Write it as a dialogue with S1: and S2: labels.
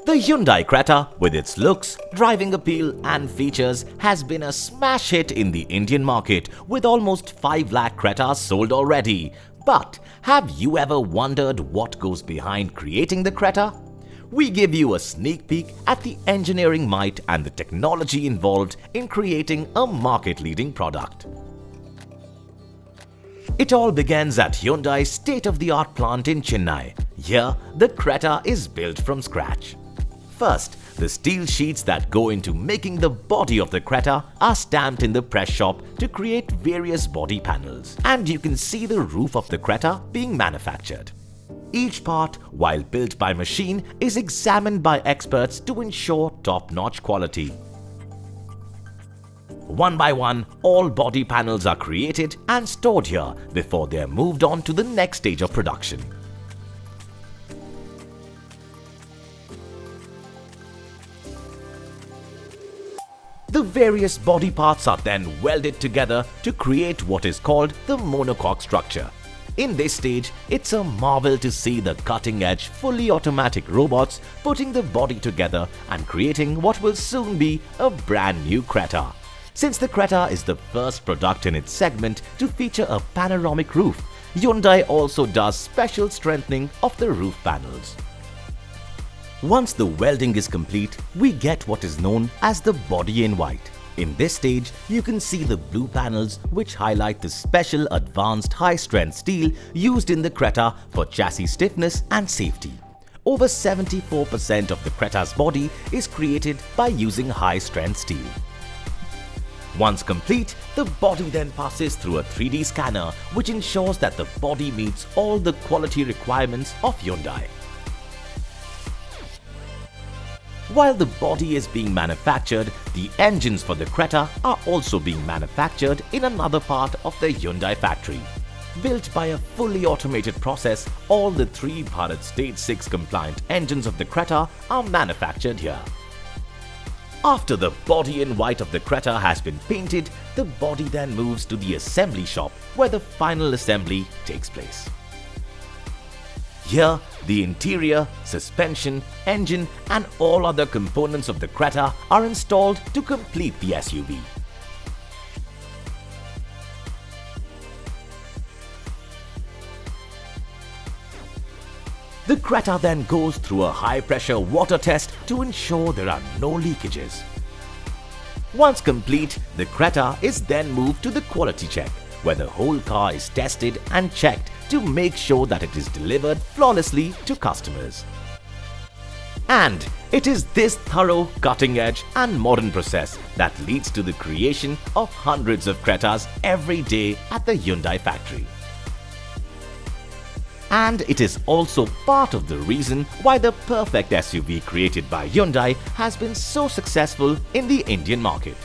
S1: The Hyundai Creta, with its looks, driving appeal and features, has been a smash hit in the Indian market with almost 5 lakh Cretas sold already. But have you ever wondered what goes behind creating the Creta? We give you a sneak peek at the engineering might and the technology involved in creating a market-leading product. It all begins at Hyundai's state-of-the-art plant in Chennai. Here, the Creta is built from scratch. First, the steel sheets that go into making the body of the Creta are stamped in the press shop to create various body panels, and you can see the roof of the Creta being manufactured. Each part, while built by machine, is examined by experts to ensure top-notch quality. One by one, all body panels are created and stored here before they are moved on to the next stage of production. The various body parts are then welded together to create what is called the monocoque structure. In this stage, it's a marvel to see the cutting-edge, fully automatic robots putting the body together and creating what will soon be a brand new Creta. Since the Creta is the first product in its segment to feature a panoramic roof, Hyundai also does special strengthening of the roof panels. Once the welding is complete, we get what is known as the body in white. In this stage, you can see the blue panels which highlight the special advanced high-strength steel used in the Creta for chassis stiffness and safety. Over 74% of the Creta's body is created by using high-strength steel. Once complete, the body then passes through a 3D scanner which ensures that the body meets all the quality requirements of Hyundai. While the body is being manufactured, the engines for the Creta are also being manufactured in another part of the Hyundai factory. Built by a fully automated process, all the 3 Bharat Stage 6 compliant engines of the Creta are manufactured here. After the body in white of the Creta has been painted, the body then moves to the assembly shop where the final assembly takes place. Here, the interior, suspension, engine and all other components of the Creta are installed to complete the SUV. The Creta then goes through a high-pressure water test to ensure there are no leakages. Once complete, the Creta is then moved to the quality check, where the whole car is tested and checked to make sure that it is delivered flawlessly to customers. And it is this thorough, cutting-edge and modern process that leads to the creation of hundreds of Cretas every day at the Hyundai factory. And it is also part of the reason why the perfect SUV created by Hyundai has been so successful in the Indian market.